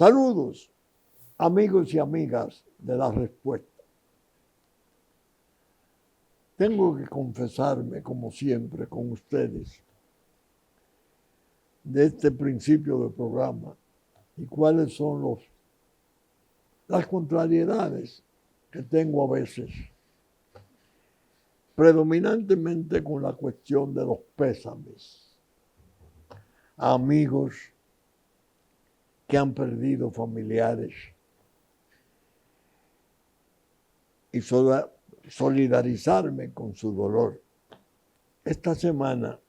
Saludos, amigos y amigas de La Respuesta. Tengo que confesarme, como siempre, con ustedes de este principio del programa y cuáles son las contrariedades que tengo a veces, predominantemente con la cuestión de los pésames a amigos que han perdido familiares y solidarizarme con su dolor. Esta semana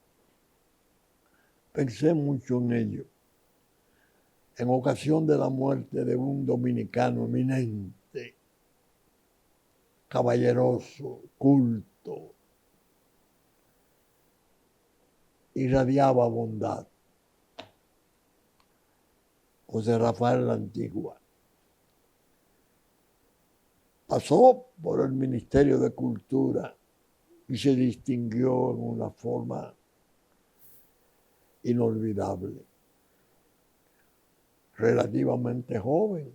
pensé mucho en ello, en ocasión de la muerte de un dominicano eminente, caballeroso, culto, irradiaba bondad. José Rafael La Antigua. Pasó por el Ministerio de Cultura y se distinguió en una forma inolvidable. Relativamente joven.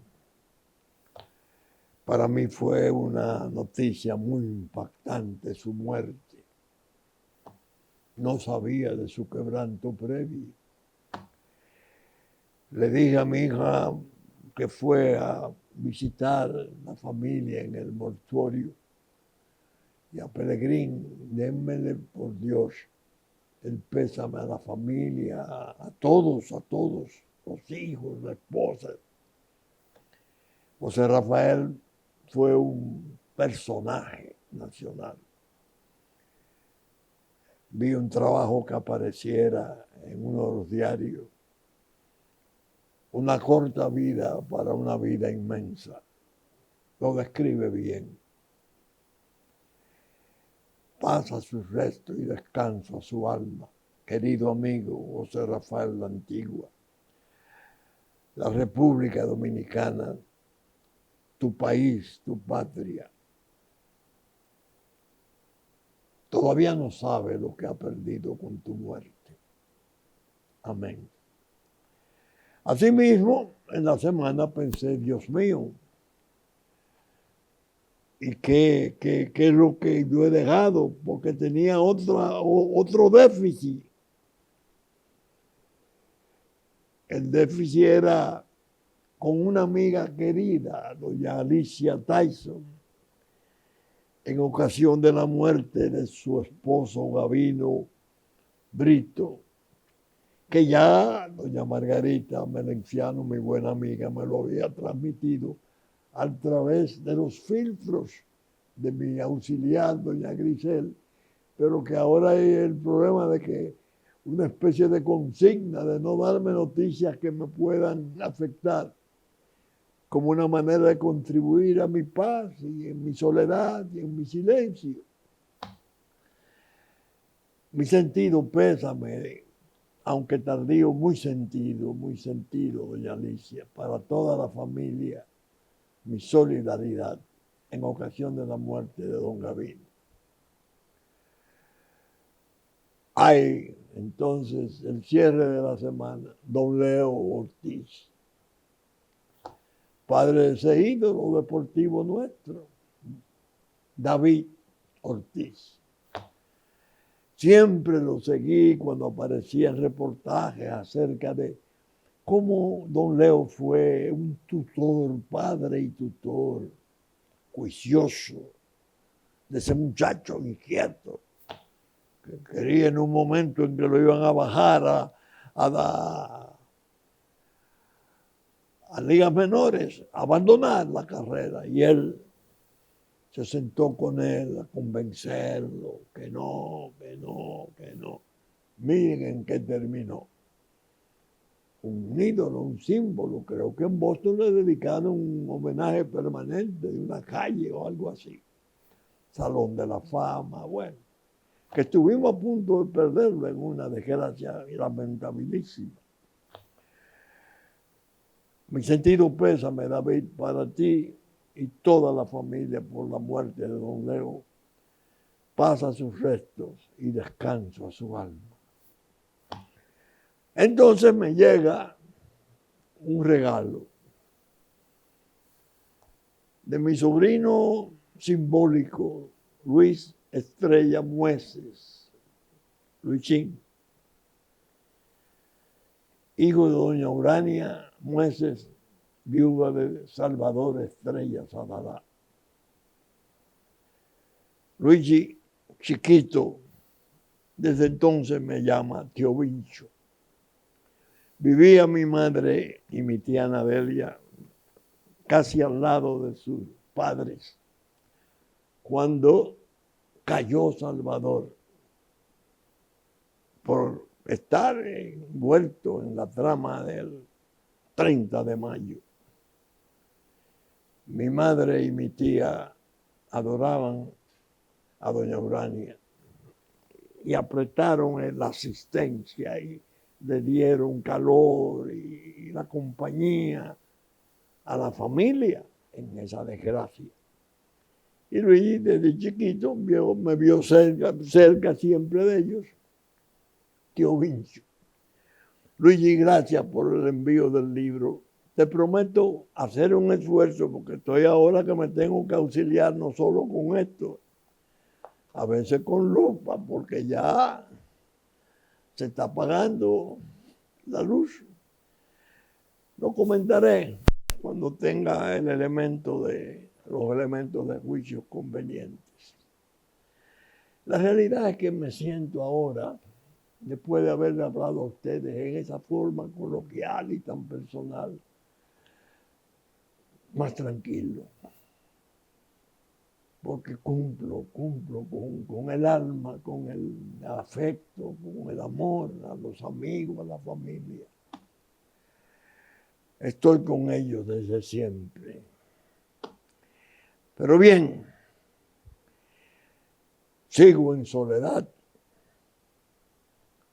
Para mí fue una noticia muy impactante su muerte. No sabía de su quebranto previo. Le dije a mi hija que fue a visitar la familia en el mortuorio y a Pelegrín, démele por Dios el pésame a la familia, a todos, los hijos, la esposa. José Rafael fue un personaje nacional. Vi un trabajo que apareciera en uno de los diarios. Una corta vida para una vida inmensa. Lo describe bien. Paz a sus restos y descanso a su alma, querido amigo José Rafael La Antigua. La República Dominicana, tu país, tu patria, todavía no sabe lo que ha perdido con tu muerte. Amén. Asimismo, en la semana pensé, Dios mío, ¿y qué es lo que yo he dejado? Porque tenía otro déficit. El déficit era con una amiga querida, doña Alicia Tyson, en ocasión de la muerte de su esposo Gabino Brito, que ya doña Margarita Melenciano, mi buena amiga, me lo había transmitido a través de los filtros de mi auxiliar, doña Grisel, pero que ahora hay el problema de que una especie de consigna de no darme noticias que me puedan afectar, como una manera de contribuir a mi paz y en mi soledad y en mi silencio. Mi sentido pésame, aunque tardío, muy sentido, doña Alicia, para toda la familia, mi solidaridad en ocasión de la muerte de don Gabino. Hay entonces el cierre de la semana, don Leo Ortiz, padre de ese ídolo deportivo nuestro, David Ortiz. Siempre lo seguí cuando aparecían reportajes acerca de cómo don Leo fue un tutor, padre y tutor, juicioso, de ese muchacho inquieto, que quería en un momento en que lo iban a bajar a ligas menores, abandonar la carrera, y él se sentó con él a convencerlo que no. Miren en qué terminó. Un ídolo, un símbolo. Creo que en Boston le dedicaron un homenaje permanente de una calle o algo así. Salón de la Fama, bueno. Que estuvimos a punto de perderlo en una desgracia lamentabilísima. Mi sentido pésame, David, para ti y toda la familia por la muerte de don Leo. Paz a sus restos y descanso a su alma. Entonces me llega un regalo de mi sobrino simbólico, Luis Estrella Mueces, Luisín, hijo de doña Urania Mueces, viuda de Salvador Estrella Sadalá. Luigi, chiquito, desde entonces me llama tío Vincho. Vivía mi madre y mi tía Anadelia casi al lado de sus padres cuando cayó Salvador por estar envuelto en la trama del 30 de mayo. Mi madre y mi tía adoraban a doña Urania y apretaron la asistencia y le dieron calor y la compañía a la familia en esa desgracia. Y Luis desde chiquito me vio cerca siempre de ellos, tío Vincho. Luigi, gracias por el envío del libro. Te prometo hacer un esfuerzo porque estoy ahora que me tengo que auxiliar no solo con esto, a veces con lupa, porque ya se está apagando la luz. Lo comentaré cuando tenga los elementos de juicio convenientes. La realidad es que me siento ahora, después de haberle hablado a ustedes en esa forma coloquial y tan personal, más tranquilo. Porque cumplo con el alma, con el afecto, con el amor a los amigos, a la familia. Estoy con ellos desde siempre. Pero bien, sigo en soledad.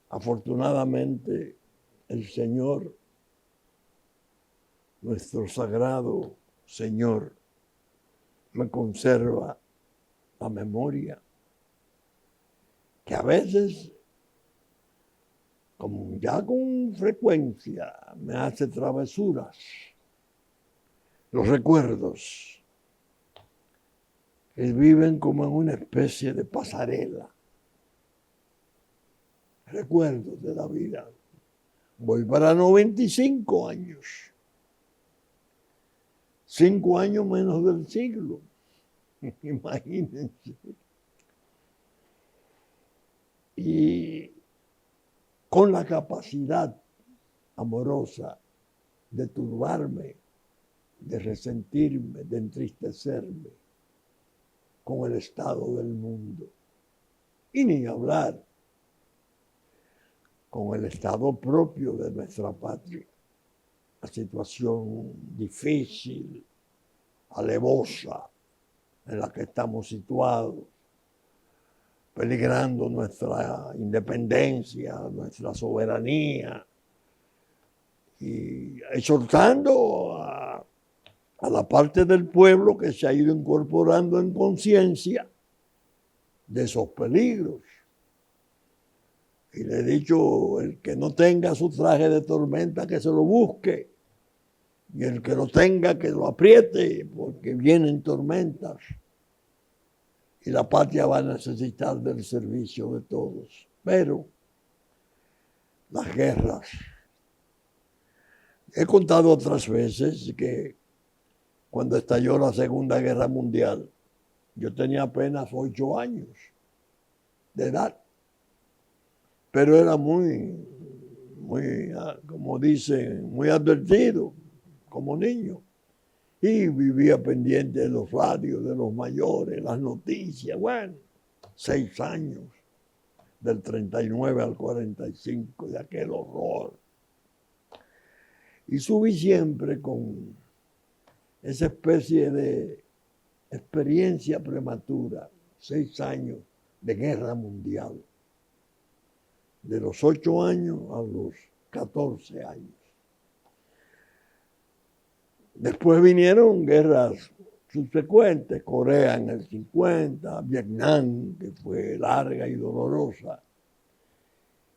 Afortunadamente, el Señor, nuestro sagrado Señor, me conserva la memoria, que a veces, como ya con frecuencia, me hace travesuras. Los recuerdos que viven como en una especie de pasarela. Recuerdos de la vida. Voy para 95 años. 5 años menos del siglo. Imagínense. Y con la capacidad amorosa de turbarme, de resentirme, de entristecerme con el estado del mundo. Y ni hablar con el estado propio de nuestra patria. La situación difícil, alevosa en la que estamos situados, peligrando nuestra independencia, nuestra soberanía, y exhortando a la parte del pueblo que se ha ido incorporando en conciencia de esos peligros. Y le he dicho, el que no tenga su traje de tormenta, que se lo busque. Y el que lo tenga, que lo apriete, porque vienen tormentas. Y la patria va a necesitar del servicio de todos. Pero las guerras. He contado otras veces que cuando estalló la Segunda Guerra Mundial, yo tenía apenas 8 años de edad. Pero era muy, como dicen, muy advertido como niño. Y vivía pendiente de los radios, de los mayores, las noticias. Bueno, 6 años, del 39 al 45, de aquel horror. Y subí siempre con esa especie de experiencia prematura, 6 años de guerra mundial. De los 8 años a los 14 años. Después vinieron guerras subsecuentes, Corea en el 50, Vietnam, que fue larga y dolorosa,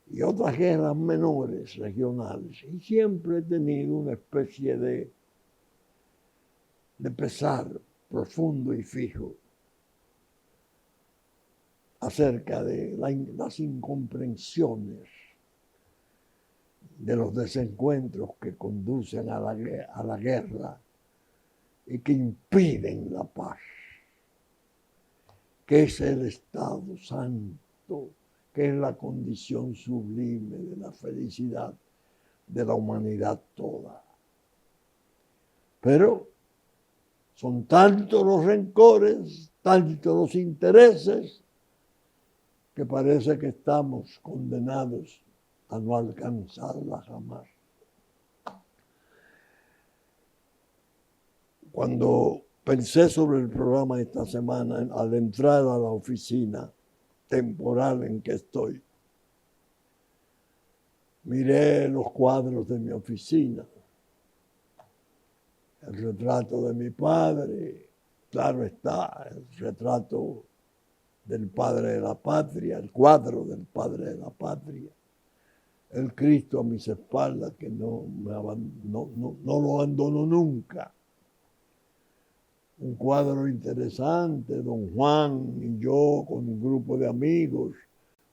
y otras guerras menores, regionales. Y siempre he tenido una especie de pesar profundo y fijo acerca de las incomprensiones, de los desencuentros que conducen a la guerra y que impiden la paz, que es el estado santo, que es la condición sublime de la felicidad de la humanidad toda. Pero son tantos los rencores, tantos los intereses, que parece que estamos condenados a no alcanzarla jamás. Cuando pensé sobre el programa esta semana, al entrar a la oficina temporal en que estoy, miré los cuadros de mi oficina, el retrato de mi padre, claro está, el retrato del padre de la patria, el cuadro del padre de la patria, el Cristo a mis espaldas que no lo abandono nunca. Un cuadro interesante, don Juan y yo con un grupo de amigos,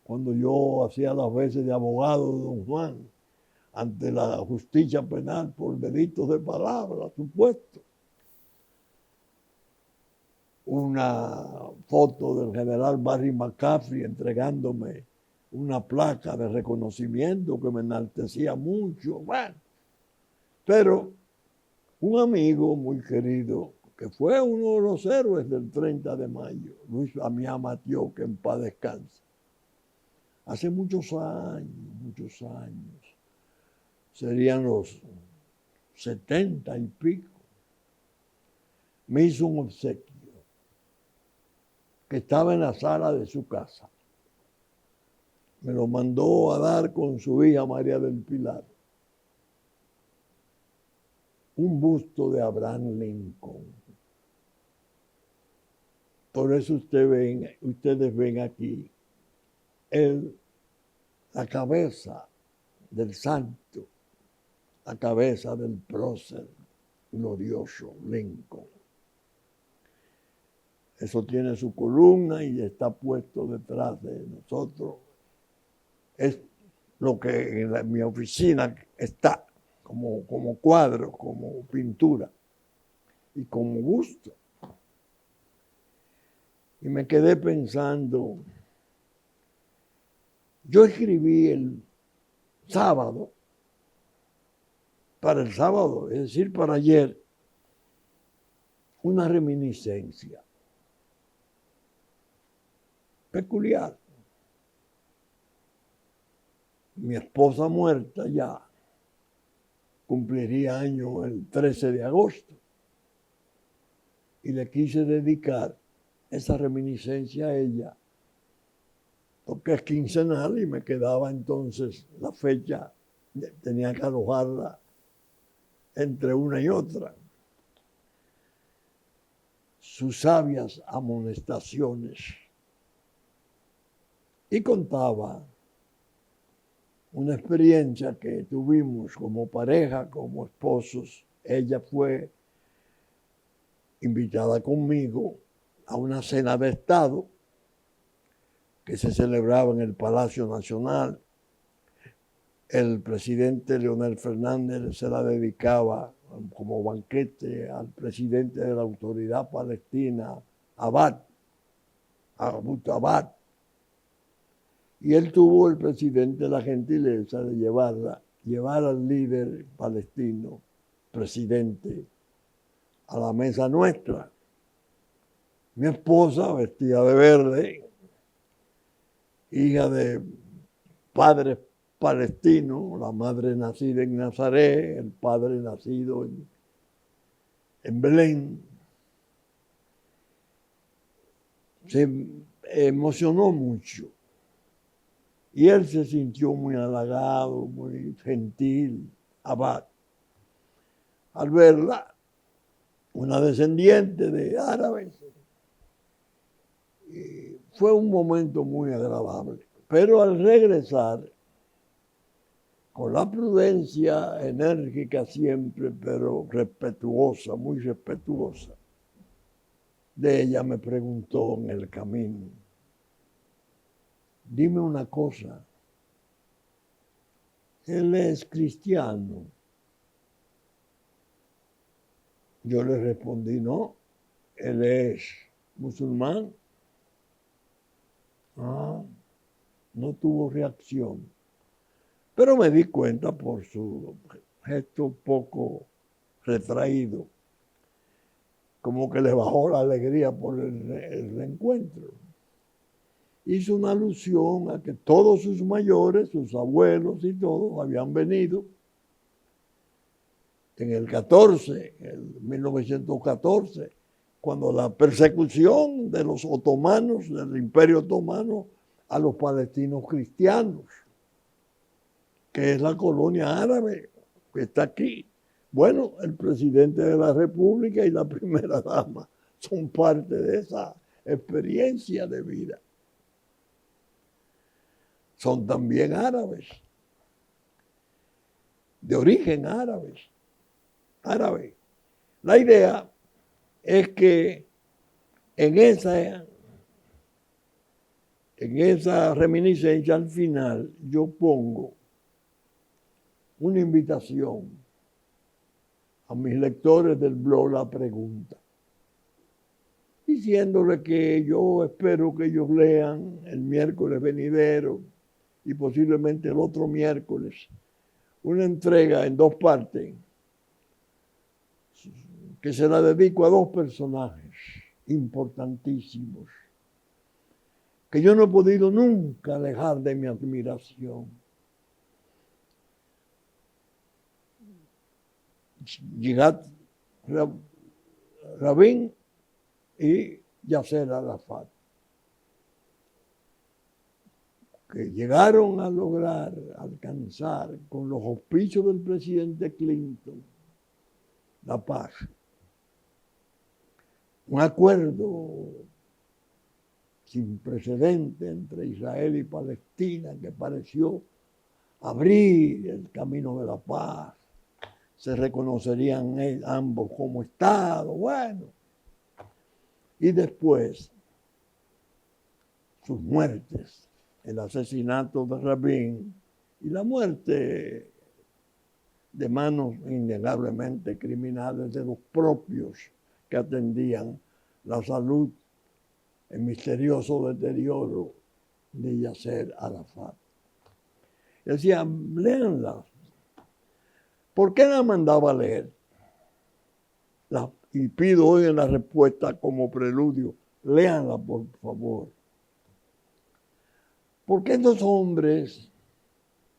cuando yo hacía las veces de abogado de don Juan ante la justicia penal por delitos de palabra, supuesto. Una foto del general Barry McCaffrey entregándome una placa de reconocimiento que me enaltecía mucho. Bueno, pero un amigo muy querido, que fue uno de los héroes del 30 de mayo, Luis Damián Matió, que en paz descanse, hace muchos años, serían los 70 y pico, me hizo un obsequio que estaba en la sala de su casa. Me lo mandó a dar con su hija María del Pilar. Un busto de Abraham Lincoln. Por eso ustedes ven aquí la cabeza del santo, la cabeza del prócer glorioso Lincoln. Eso tiene su columna y está puesto detrás de nosotros. Es lo que en mi oficina está, como cuadro, como pintura y como busto. Y me quedé pensando, yo escribí el sábado, para el sábado, es decir, para ayer, una reminiscencia peculiar. Mi esposa muerta ya cumpliría año el 13 de agosto y le quise dedicar esa reminiscencia a ella, porque es quincenal y me quedaba entonces la fecha, tenía que alojarla entre una y otra. Sus sabias amonestaciones. Y contaba una experiencia que tuvimos como pareja, como esposos. Ella fue invitada conmigo a una cena de Estado que se celebraba en el Palacio Nacional. El presidente Leonel Fernández se la dedicaba como banquete al presidente de la Autoridad Palestina, Abu Abad. Y él tuvo, el presidente, la gentileza de llevar al líder palestino, presidente, a la mesa nuestra. Mi esposa, vestida de verde, hija de padres palestinos, la madre nacida en Nazaret, el padre nacido en Belén. Se emocionó mucho. Y él se sintió muy halagado, muy gentil, Abad, al verla, una descendiente de árabes. Y fue un momento muy agradable. Pero al regresar, con la prudencia enérgica siempre, pero respetuosa, muy respetuosa, de ella me preguntó en el camino, dime una cosa, ¿él es cristiano? Yo le respondí, no, él es musulmán. Ah, no tuvo reacción. Pero me di cuenta por su gesto poco retraído, como que le bajó la alegría por el reencuentro. Hizo una alusión a que todos sus mayores, sus abuelos y todos habían venido en el 14, en 1914, cuando la persecución de los otomanos, del Imperio Otomano, a los palestinos cristianos, que es la colonia árabe que está aquí. Bueno, el presidente de la República y la primera dama son parte de esa experiencia de vida. Son también árabes, de origen árabe. La idea es que en esa reminiscencia al final yo pongo una invitación a mis lectores del blog La Pregunta, diciéndole que yo espero que ellos lean el miércoles venidero y posiblemente el otro miércoles una entrega en 2 partes que se la dedico a 2 personajes importantísimos que yo no he podido nunca dejar de mi admiración. Yitzhak Rabin y Yasser Arafat, que llegaron a lograr alcanzar con los auspicios del presidente Clinton la paz. Un acuerdo sin precedente entre Israel y Palestina que pareció abrir el camino de la paz. Se reconocerían ambos como Estado, bueno. Y después, sus muertes, el asesinato de Rabin y la muerte de manos innegablemente criminales de los propios que atendían la salud, el misterioso deterioro de Yasser Arafat. Decían, léanla. ¿Por qué la mandaba a leer? Y pido hoy en la respuesta como preludio, léanla por favor. Porque estos hombres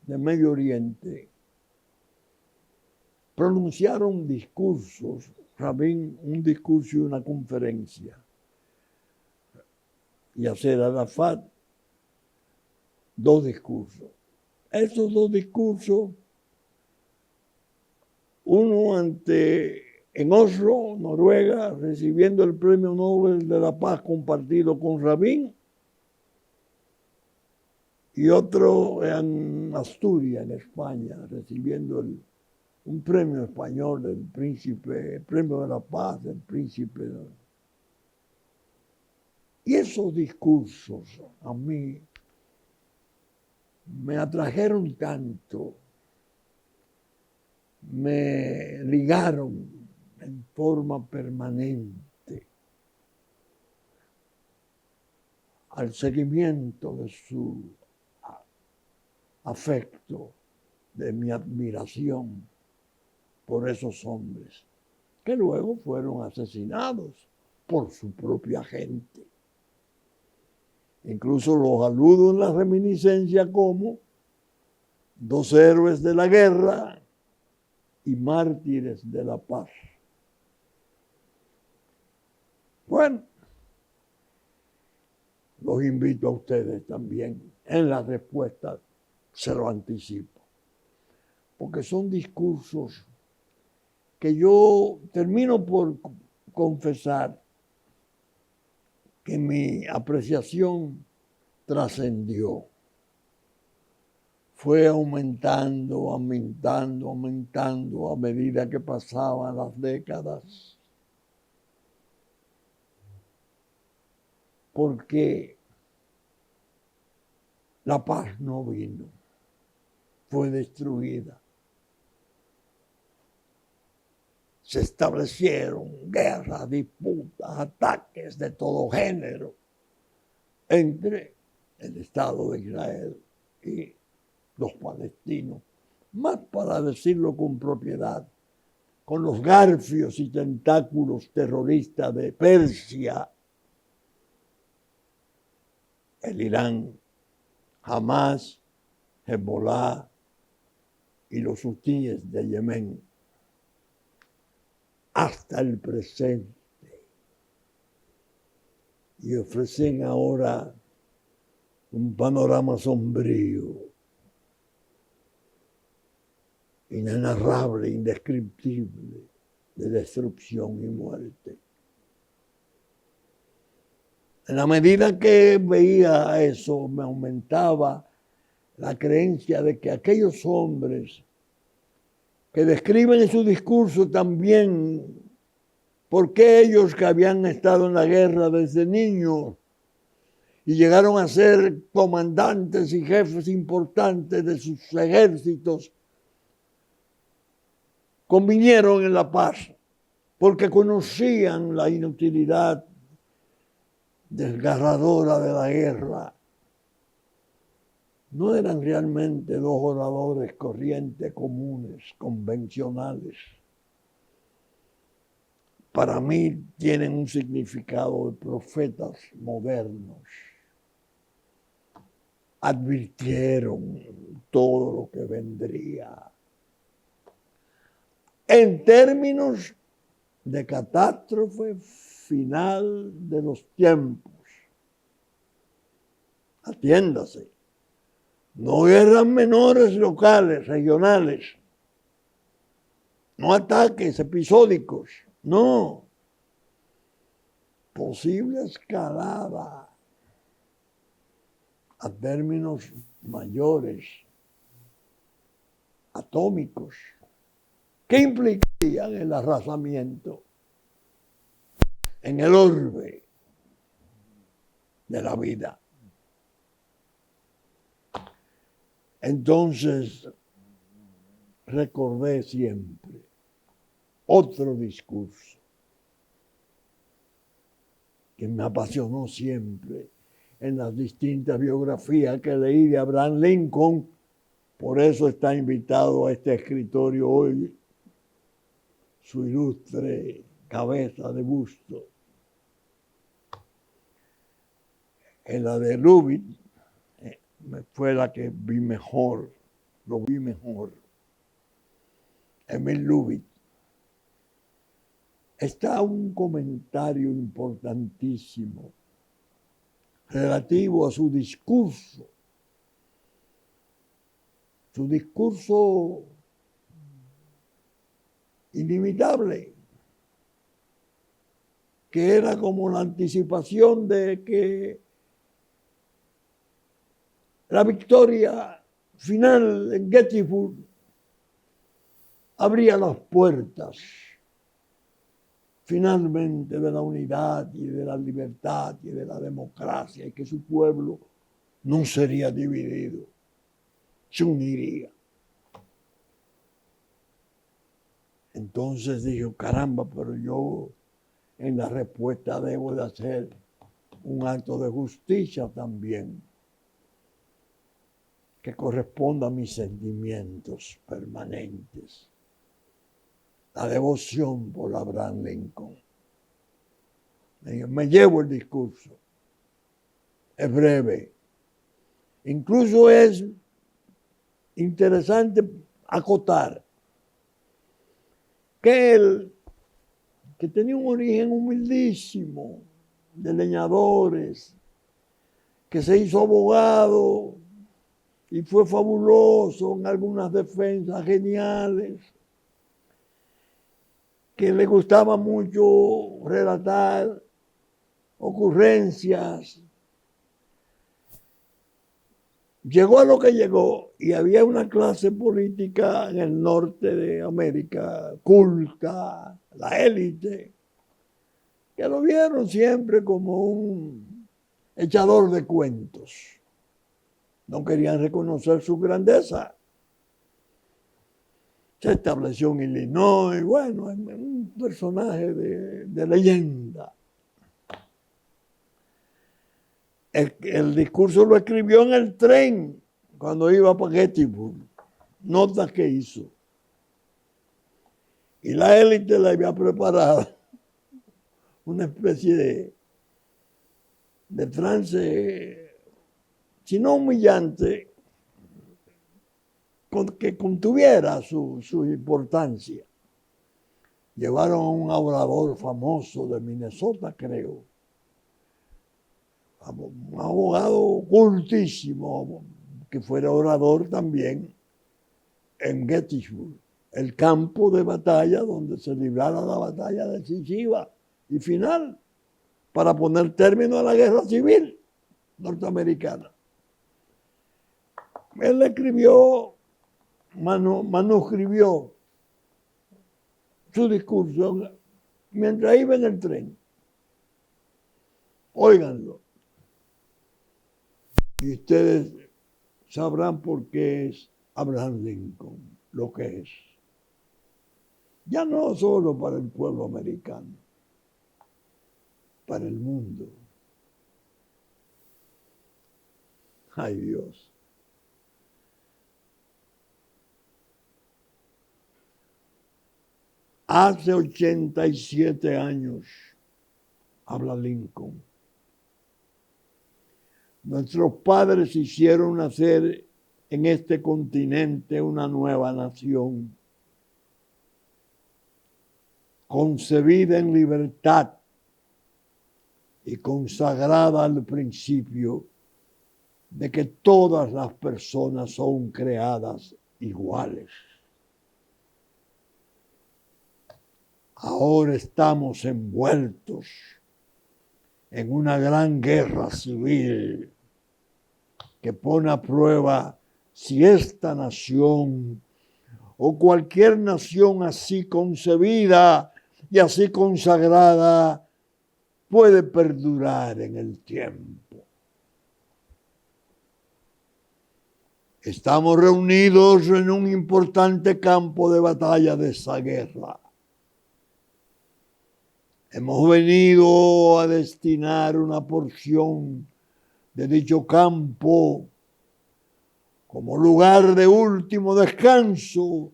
de Medio Oriente pronunciaron discursos, Rabin un discurso y una conferencia, Yasser Arafat 2 discursos. Esos 2 discursos, uno en Oslo, Noruega, recibiendo el Premio Nobel de la Paz compartido con Rabin, y otro en Asturias, en España, recibiendo un premio español del príncipe, el Premio de la Paz del príncipe. Y esos discursos a mí me atrajeron tanto, me ligaron en forma permanente al seguimiento de su afecto, de mi admiración por esos hombres, que luego fueron asesinados por su propia gente. Incluso los aludo en la reminiscencia como 2 héroes de la guerra y mártires de la paz. Bueno, los invito a ustedes también en la respuesta, se lo anticipo, porque son discursos que yo termino por confesar que mi apreciación trascendió. Fue aumentando a medida que pasaban las décadas. porque la paz no vino, fue destruida. Se establecieron guerras, disputas, ataques de todo género entre el Estado de Israel y los palestinos, más para decirlo con propiedad, con los garfios y tentáculos terroristas de Persia, el Irán, Hamas, Hezbollah y los hutíes de Yemen, hasta el presente. Y ofrecen ahora un panorama sombrío, inenarrable, indescriptible, de destrucción y muerte. En la medida que veía eso, me aumentaba la creencia de que aquellos hombres que describen en su discurso también por qué ellos que habían estado en la guerra desde niños y llegaron a ser comandantes y jefes importantes de sus ejércitos, convinieron en la paz, porque conocían la inutilidad desgarradora de la guerra. No eran realmente dos oradores corrientes, comunes, convencionales. Para mí tienen un significado de profetas modernos. Advirtieron todo lo que vendría en términos de catástrofe final de los tiempos. Atiéndase. No guerras menores locales, regionales. No ataques episódicos. No. Posible escalada a términos mayores, atómicos. ¿Qué implicarían el arrasamiento en el orbe de la vida? Entonces, recordé siempre otro discurso que me apasionó siempre en las distintas biografías que leí de Abraham Lincoln. Por eso está invitado a este escritorio hoy su ilustre cabeza de busto. En la de Lubitsch fue la que vi mejor, lo vi mejor. Emil Lubitsch. Está un comentario importantísimo relativo a su discurso inimitable, que era como la anticipación de que la victoria final en Gettysburg abría las puertas finalmente de la unidad y de la libertad y de la democracia, y que su pueblo no sería dividido, se uniría. Entonces dijo, caramba, pero yo en la respuesta debo de hacer un acto de justicia también, que corresponda a mis sentimientos permanentes. La devoción por Abraham Lincoln. Me llevo el discurso. Es breve. Incluso es interesante acotar que él, que tenía un origen humildísimo, de leñadores, que se hizo abogado y fue fabuloso en algunas defensas geniales, que le gustaba mucho relatar ocurrencias. Llegó a lo que llegó y había una clase política en el norte de América, culta, la élite, que lo vieron siempre como un echador de cuentos. No querían reconocer su grandeza. Se estableció en Illinois, bueno, un personaje de leyenda. El discurso lo escribió en el tren cuando iba para Gettysburg. Notas que hizo. Y la élite le había preparado una especie de trance, si no humillante, que contuviera su importancia. Llevaron a un orador famoso de Minnesota, creo, un abogado cultísimo, que fuera orador también en Gettysburg, el campo de batalla donde se librara la batalla decisiva y final para poner término a la guerra civil norteamericana. Él escribió, manuscribió su discurso mientras iba en el tren. Óiganlo. Y ustedes sabrán por qué es Abraham Lincoln lo que es. Ya no solo para el pueblo americano, para el mundo. Ay, Dios. Hace 87 años, habla Lincoln, nuestros padres hicieron nacer en este continente una nueva nación, concebida en libertad y consagrada al principio de que todas las personas son creadas iguales. Ahora estamos envueltos en una gran guerra civil que pone a prueba si esta nación o cualquier nación así concebida y así consagrada puede perdurar en el tiempo. Estamos reunidos en un importante campo de batalla de esa guerra. Hemos venido a destinar una porción de dicho campo como lugar de último descanso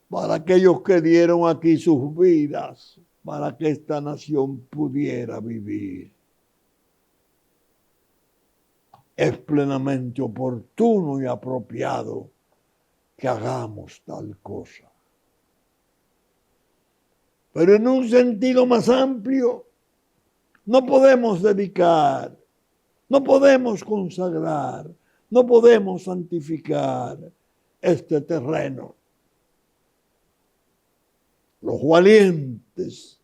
para aquellos que dieron aquí sus vidas, para que esta nación pudiera vivir. Es plenamente oportuno y apropiado que hagamos tal cosa. Pero en un sentido más amplio, no podemos dedicar, no podemos consagrar, no podemos santificar este terreno. Los valientes,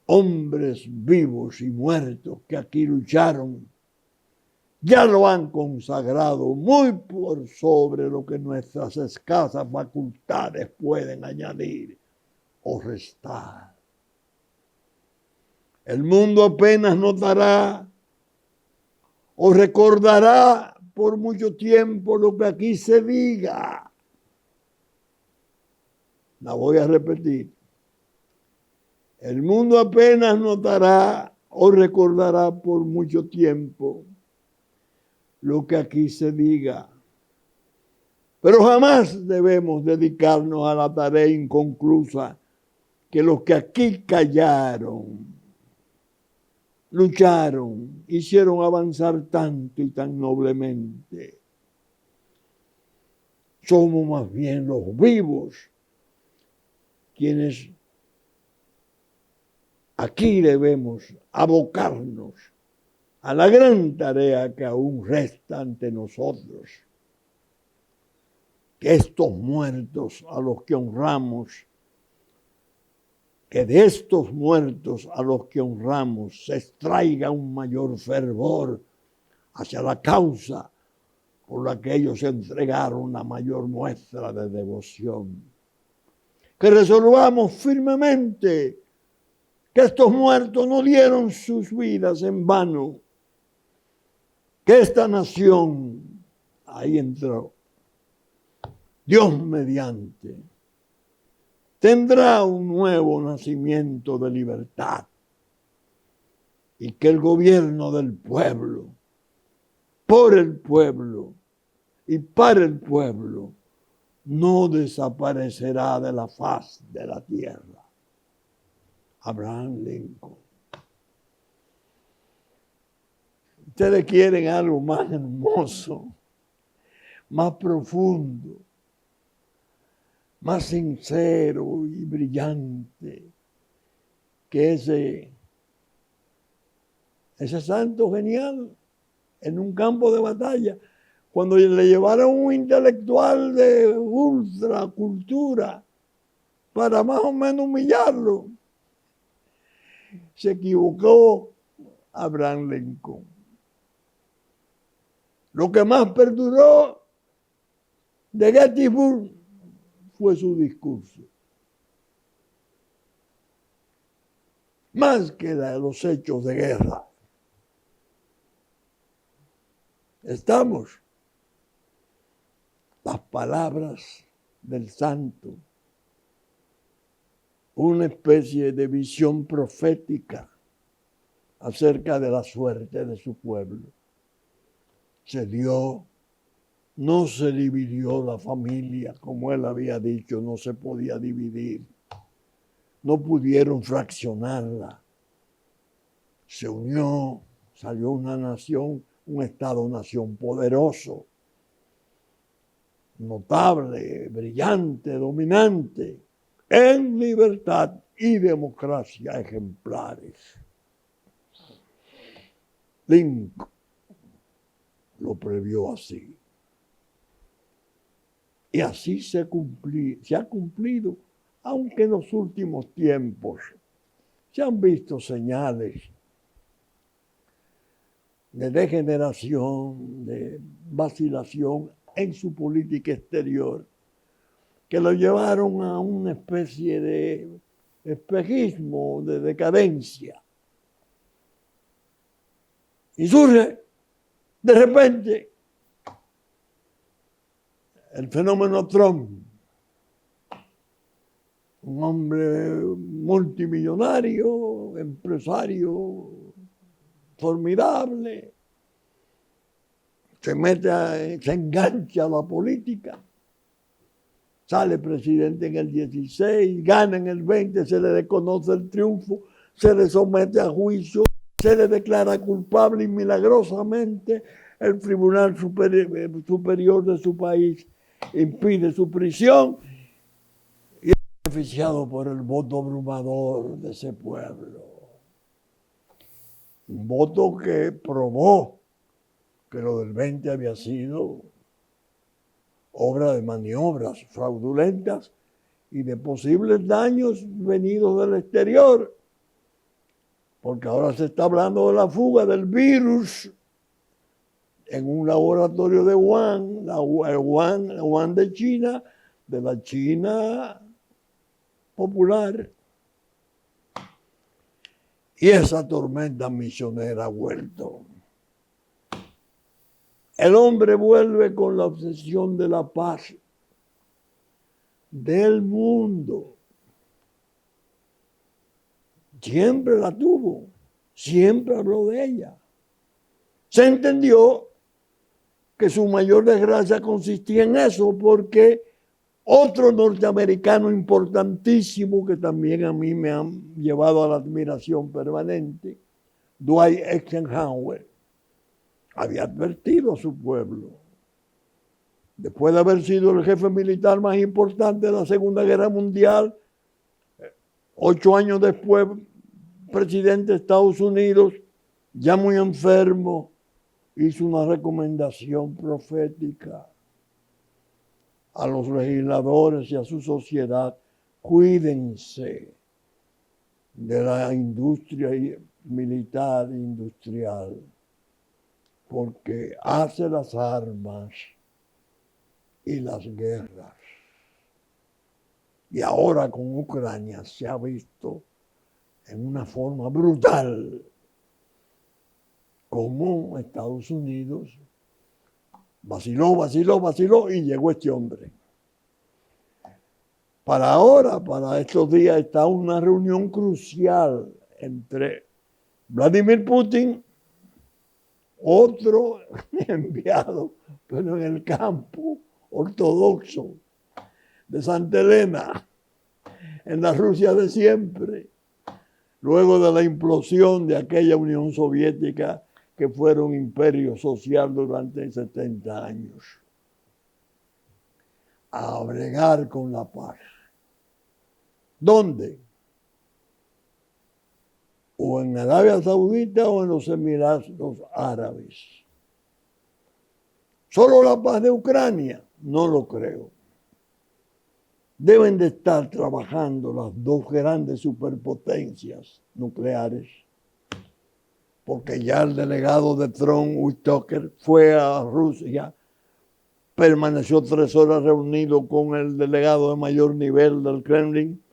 hombres vivos y muertos que aquí lucharon, ya lo han consagrado muy por sobre lo que nuestras escasas facultades pueden añadir o restar. El mundo apenas notará o recordará por mucho tiempo lo que aquí se diga. La voy a repetir. El mundo apenas notará o recordará por mucho tiempo lo que aquí se diga. Pero jamás debemos dedicarnos a la tarea inconclusa que los que aquí callaron, lucharon, hicieron avanzar tanto y tan noblemente. Somos más bien los vivos quienes aquí debemos abocarnos a la gran tarea que aún resta ante nosotros. Que estos muertos a los que honramos, que de estos muertos a los que honramos se extraiga un mayor fervor hacia la causa por la que ellos entregaron una mayor muestra de devoción. Que resolvamos firmemente que estos muertos no dieron sus vidas en vano, que esta nación, ahí entró, Dios mediante, tendrá un nuevo nacimiento de libertad y que el gobierno del pueblo, por el pueblo y para el pueblo, no desaparecerá de la faz de la tierra. Abraham Lincoln. Ustedes quieren algo más hermoso, más profundo, más sincero y brillante que ese santo genial en un campo de batalla, cuando le llevaron un intelectual de ultracultura para más o menos humillarlo. Se equivocó Abraham Lincoln. Lo que más perduró de Gettysburg fue su discurso. Más que los hechos de guerra. Estamos. Las palabras del santo. Una especie de visión profética acerca de la suerte de su pueblo. Se dio, no se dividió la familia, como él había dicho, no se podía dividir. No pudieron fraccionarla. Se unió, salió una nación, un Estado-nación poderoso, notable, brillante, dominante, en libertad y democracia ejemplares. Lincoln lo previó así. Y así se ha cumplido, aunque en los últimos tiempos se han visto señales de degeneración, de vacilación en su política exterior, que lo llevaron a una especie de espejismo, de decadencia. Y surge de repente el fenómeno Trump, un hombre multimillonario, empresario formidable, se engancha a la política, sale presidente en el 16, gana en el 20, se le reconoce el triunfo, se le somete a juicio, se le declara culpable y milagrosamente el Tribunal Superior de su país impide su prisión y es beneficiado por el voto abrumador de ese pueblo. Un voto que probó que lo del 20 había sido obra de maniobras fraudulentas y de posibles daños venidos del exterior, porque ahora se está hablando de la fuga del virus en un laboratorio de Wuhan de China, de la China popular. Y esa tormenta misionera ha vuelto. El hombre vuelve con la obsesión de la paz del mundo. Siempre la tuvo, siempre habló de ella. Se entendió que su mayor desgracia consistía en eso, porque otro norteamericano importantísimo, que también a mí me han llevado a la admiración permanente, Dwight Eisenhower, había advertido a su pueblo, después de haber sido el jefe militar más importante de la Segunda Guerra Mundial, 8 años después, presidente de Estados Unidos, ya muy enfermo, hizo una recomendación profética a los legisladores y a su sociedad: cuídense de la industria militar e industrial, porque hace las armas y las guerras. Y ahora con Ucrania se ha visto en una forma brutal, como Estados Unidos vaciló y llegó este hombre. Para ahora, para estos días, está una reunión crucial entre Vladimir Putin, otro enviado, pero en el campo ortodoxo de Santa Elena, en la Rusia de siempre, luego de la implosión de aquella Unión Soviética que fuera un imperio social durante 70 años, a bregar con la paz. ¿Dónde? O en Arabia Saudita o en los Emiratos Árabes. ¿Solo la paz de Ucrania? No lo creo. Deben de estar trabajando las dos grandes superpotencias nucleares, porque ya el delegado de Trump, Whitaker, fue a Rusia, permaneció 3 horas reunido con el delegado de mayor nivel del Kremlin.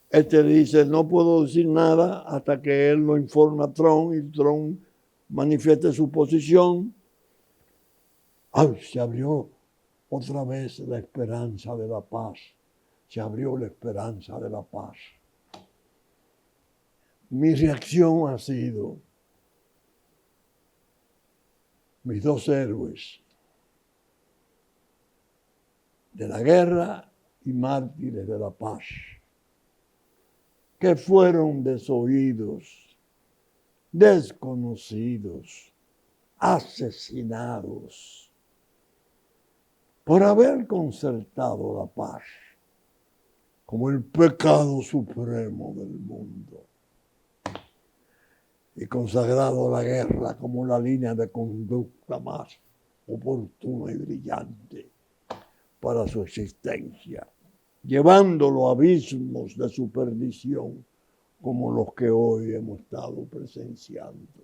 Este dice, no puedo decir nada hasta que él lo informe a Trump y Trump manifieste su posición. ¡Ay! Se abrió otra vez la esperanza de la paz. Se abrió la esperanza de la paz. Mi reacción ha sido, mis dos héroes de la guerra y mártires de la paz, que fueron desoídos, desconocidos, asesinados por haber concertado la paz como el pecado supremo del mundo y consagrado la guerra como la línea de conducta más oportuna y brillante para su existencia, llevándolo a abismos de su perdición como los que hoy hemos estado presenciando.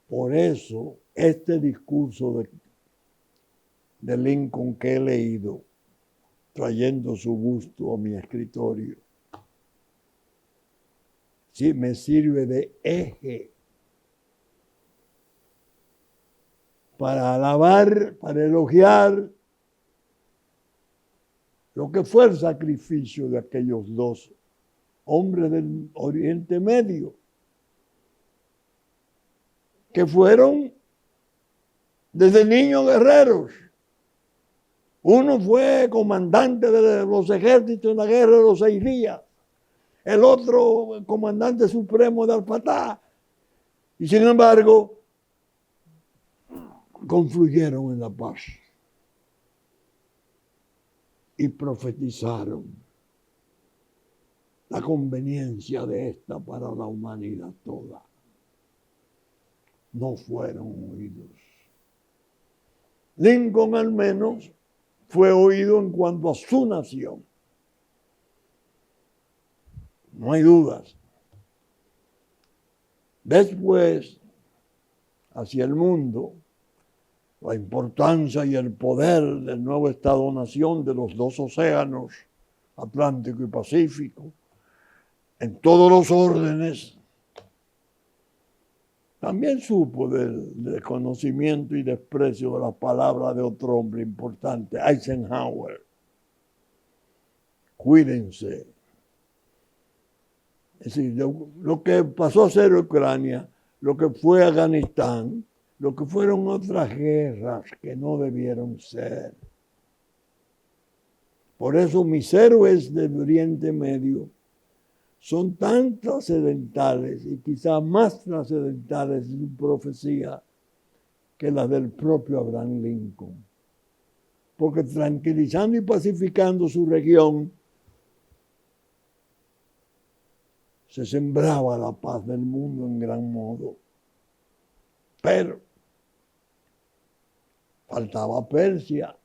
Por eso, este discurso de Lincoln que he leído, trayendo su busto a mi escritorio, sí me sirve de eje para alabar, para elogiar lo que fue el sacrificio de aquellos dos hombres del Oriente Medio, que fueron desde niños guerreros. Uno fue comandante de los ejércitos en la guerra de los 6 días, el otro comandante supremo de Al-Fatah, y sin embargo confluyeron en la paz y profetizaron la conveniencia de esta para la humanidad toda. No fueron oídos. Lincoln al menos fue oído en cuanto a su nación. No hay dudas. Después, hacia el mundo, la importancia y el poder del nuevo Estado-nación de los 2 océanos, Atlántico y Pacífico, en todos los órdenes, también supo del desconocimiento y desprecio de las palabras de otro hombre importante, Eisenhower. Cuídense. Es decir, lo que pasó a ser Ucrania, lo que fue Afganistán, lo que fueron otras guerras que no debieron ser. Por eso mis héroes del Oriente Medio son tan trascendentales y quizás más trascendentales en su profecía que las del propio Abraham Lincoln. Porque tranquilizando y pacificando su región, se sembraba la paz del mundo en gran modo. Pero faltaba Persia,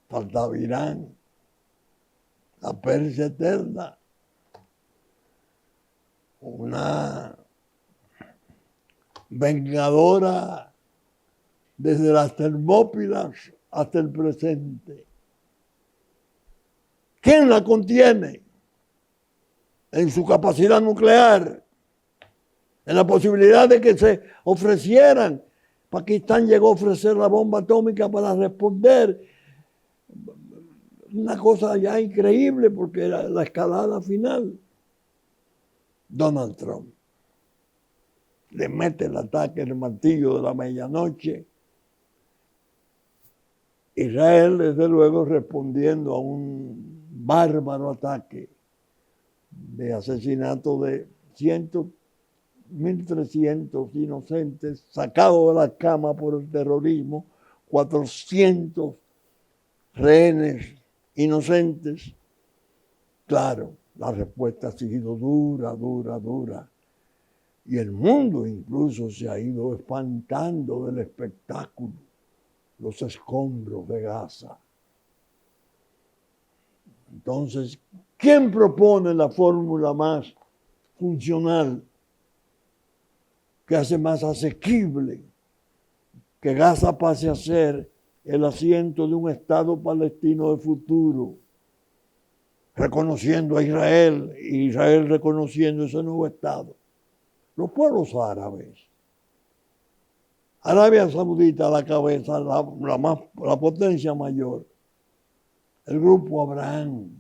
faltaba Irán, la Persia eterna, una vengadora desde las Termópilas hasta el presente, ¿Quién la contiene? En su capacidad nuclear, en la posibilidad de que se ofrecieran. Pakistán llegó a ofrecer la bomba atómica para responder. Una cosa ya increíble porque era la escalada final. Donald Trump le mete el ataque en el martillo de la medianoche. Israel, desde luego, respondiendo a un bárbaro ataque de asesinato de 1.300 inocentes sacados de la cama por el terrorismo, 400 rehenes inocentes. Claro, la respuesta ha sido dura, dura, dura. Y el mundo incluso se ha ido espantando del espectáculo, los escombros de Gaza. Entonces, ¿quién propone la fórmula más funcional que hace más asequible que Gaza pase a ser el asiento de un Estado palestino de futuro, reconociendo a Israel y Israel reconociendo ese nuevo Estado? Los pueblos árabes. Arabia Saudita a la cabeza, la potencia mayor. El grupo Abraham.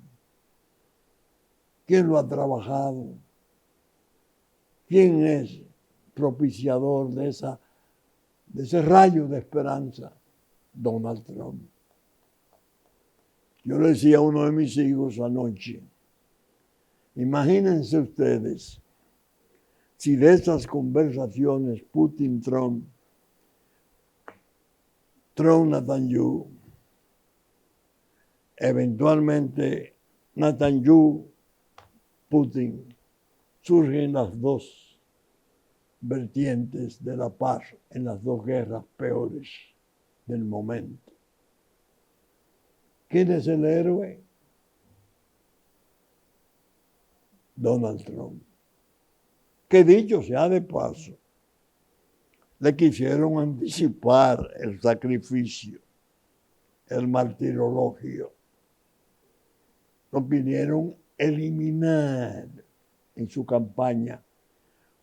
¿Quién lo ha trabajado? ¿Quién es propiciador de ese rayo de esperanza? Donald Trump. Yo le decía a uno de mis hijos anoche, imagínense ustedes si de esas conversaciones Putin-Trump, Trump-Netanyahu, eventualmente Netanyahu-Putin, surgen las dos vertientes de la paz en las dos guerras peores del momento. ¿Quién es el héroe? Donald Trump. Que dicho sea de paso, le quisieron anticipar el sacrificio, el martirologio. Lo pidieron eliminar en su campaña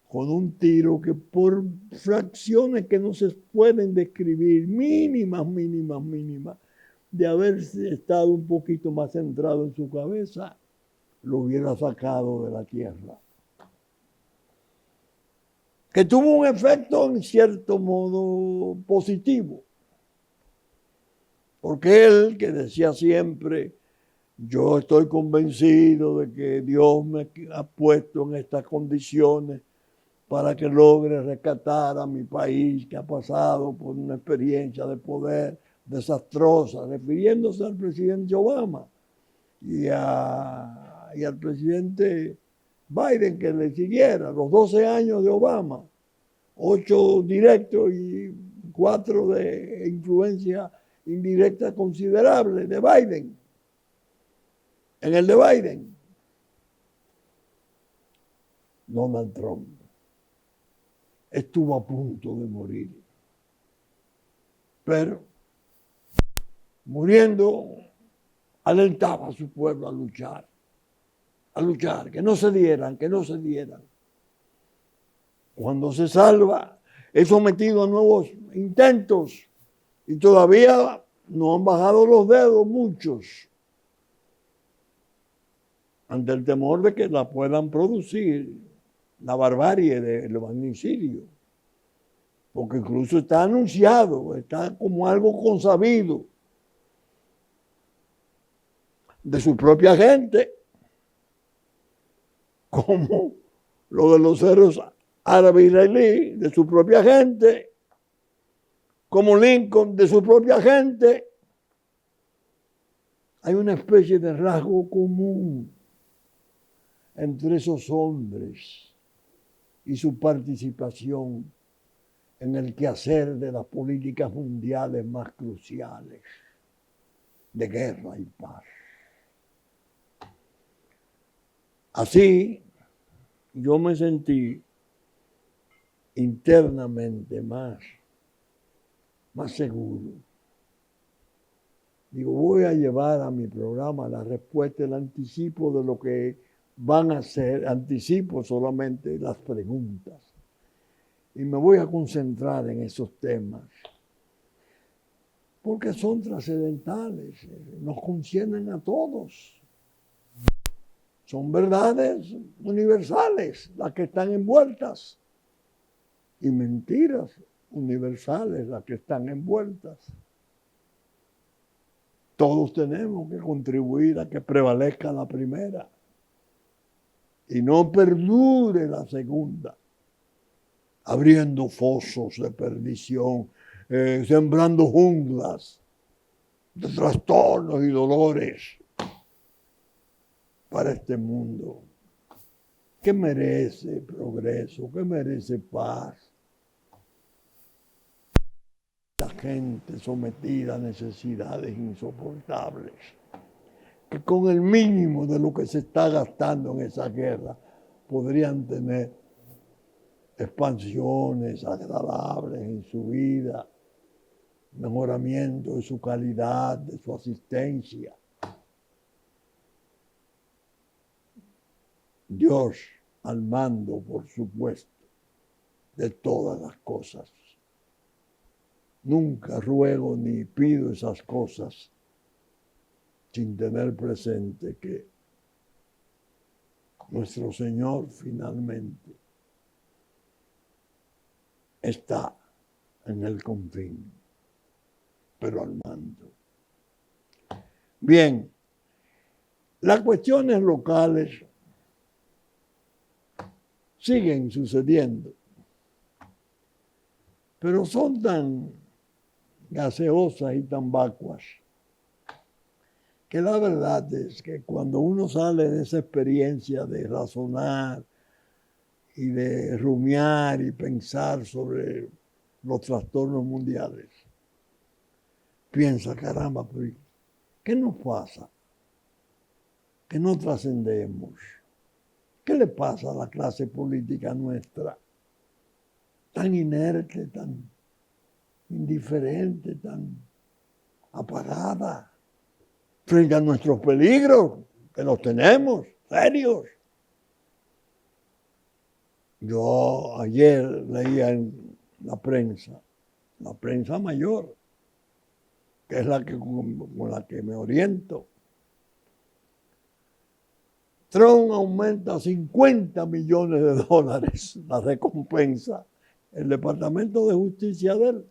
con un tiro que por fracciones que no se pueden describir, mínimas, de haberse estado un poquito más centrado en su cabeza, lo hubiera sacado de la tierra. Que tuvo un efecto en cierto modo positivo. Porque él, que decía siempre, yo estoy convencido de que Dios me ha puesto en estas condiciones para que logre rescatar a mi país que ha pasado por una experiencia de poder desastrosa, refiriéndose al presidente Obama y al presidente Biden, que le siguiera los 12 años de Obama, 8 directos y 4 de influencia indirecta considerable de Biden. En el de Biden, Donald Trump estuvo a punto de morir. Pero, muriendo, alentaba a su pueblo a luchar, que no se dieran. Cuando se salva, es sometido a nuevos intentos y todavía no han bajado los dedos muchos ante el temor de que la puedan producir la barbarie del magnicidio, porque incluso está anunciado, está como algo consabido de su propia gente, como lo de los cerros árabes israelíes, de su propia gente, como Lincoln, de su propia gente. Hay una especie de rasgo común entre esos hombres y su participación en el quehacer de las políticas mundiales más cruciales de guerra y paz. Así, yo me sentí internamente más seguro Digo, voy a llevar a mi programa la respuesta, el anticipo de lo que van a ser, anticipo solamente las preguntas. Y me voy a concentrar en esos temas, porque son trascendentales, nos conciernen a todos. Son verdades universales las que están envueltas y mentiras universales las que están envueltas. Todos tenemos que contribuir a que prevalezca la primera y no perdure la segunda, abriendo fosos de perdición, sembrando junglas de trastornos y dolores para este mundo que merece progreso, que merece paz. La gente sometida a necesidades insoportables, que con el mínimo de lo que se está gastando en esa guerra podrían tener expansiones agradables en su vida, mejoramiento de su calidad, de su asistencia. Dios al mando, por supuesto, de todas las cosas. Nunca ruego ni pido esas cosas sin tener presente que nuestro Señor finalmente está en el confín, pero al mando. Bien, las cuestiones locales siguen sucediendo, pero son tan gaseosas y tan vacuas que la verdad es que cuando uno sale de esa experiencia de razonar y de rumiar y pensar sobre los trastornos mundiales, piensa, caramba, ¿qué nos pasa? Que no trascendemos. ¿Qué le pasa a la clase política nuestra? Tan inerte, tan indiferente, tan apagada frente a nuestros peligros, que los tenemos, serios. Yo ayer leía en la prensa mayor, que es la que, con la que me oriento. Trump aumenta $50 millones la recompensa, el Departamento de Justicia de él,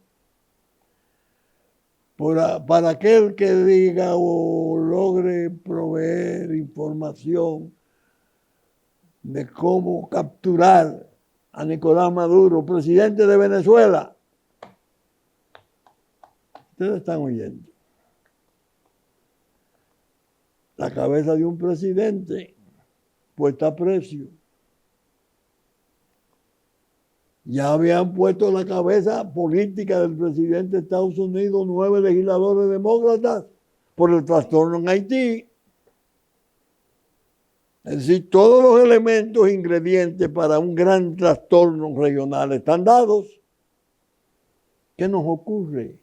para aquel que diga o logre proveer información de cómo capturar a Nicolás Maduro, presidente de Venezuela. Ustedes están oyendo. La cabeza de un presidente puesta a precio. Ya habían puesto la cabeza política del presidente de Estados Unidos 9 legisladores demócratas por el trastorno en Haití. Es decir, todos los elementos e ingredientes para un gran trastorno regional están dados. ¿Qué nos ocurre?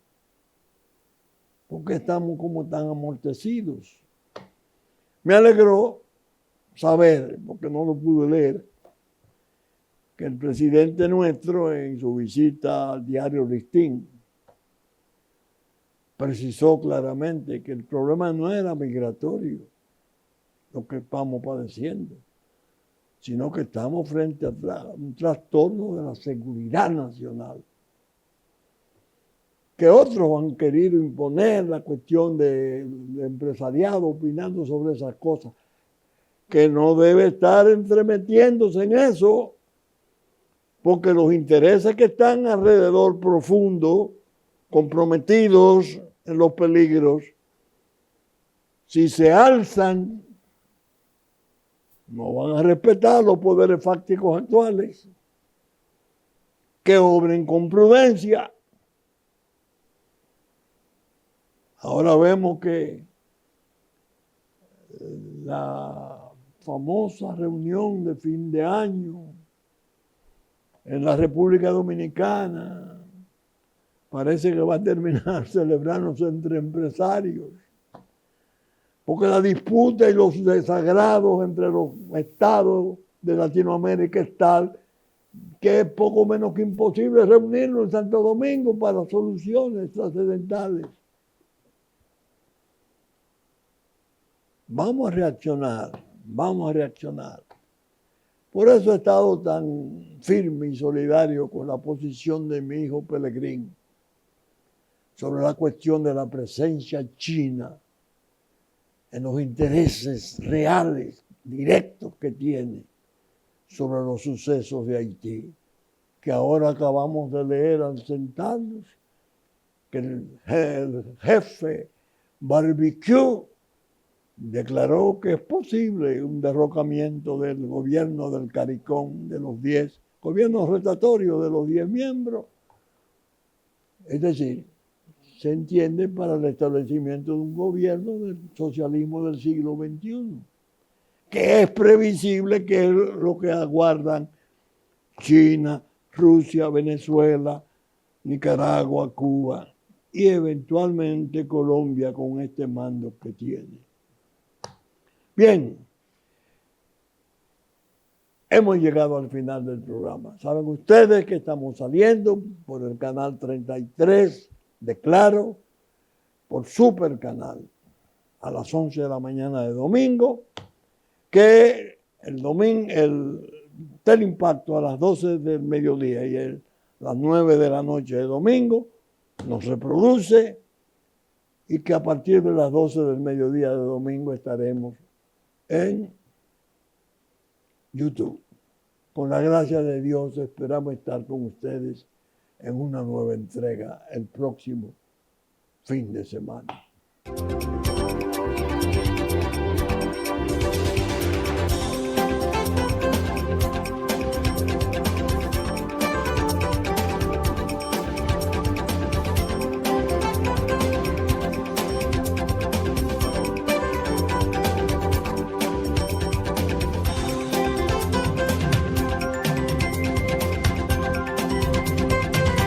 ¿Por qué estamos como tan amortecidos? Me alegró saber, porque no lo pude leer, que el presidente nuestro en su visita al diario Listín precisó claramente que el problema no era migratorio, lo que estamos padeciendo, sino que estamos frente a un trastorno de la seguridad nacional. Que otros han querido imponer la cuestión del empresariado opinando sobre esas cosas, que no debe estar entremetiéndose en eso, porque los intereses que están alrededor profundo, comprometidos en los peligros, si se alzan, no van a respetar los poderes fácticos actuales, que obren con prudencia. Ahora vemos que la famosa reunión de fin de año en la República Dominicana parece que va a terminar celebrándose entre empresarios. porque la disputa y los desagrados entre los estados de Latinoamérica es tal que es poco menos que imposible reunirnos en Santo Domingo para soluciones trascendentales. Vamos a reaccionar, vamos a reaccionar. Por eso he estado tan firme y solidario con la posición de mi hijo Pelegrín sobre la cuestión de la presencia china en los intereses reales, directos que tiene sobre los sucesos de Haití, que ahora acabamos de leer al sentarnos, que el jefe Barbecue declaró que es posible un derrocamiento del gobierno del CARICOM, de los 10, gobierno rotatorio de los 10 miembros. Es decir, se entiende para el establecimiento de un gobierno del socialismo del siglo XXI, que es previsible que es lo que aguardan China, Rusia, Venezuela, Nicaragua, Cuba y eventualmente Colombia con este mando que tiene. Bien, hemos llegado al final del programa. Saben ustedes que estamos saliendo por el canal 33 de Claro, por Super Canal, a las 11 de la mañana de domingo, que el Teleimpacto a las 12 del mediodía y a las 9 de la noche de domingo nos reproduce y que a partir de las 12 del mediodía de domingo estaremos en YouTube. Con la gracia de Dios esperamos estar con ustedes en una nueva entrega el próximo fin de semana.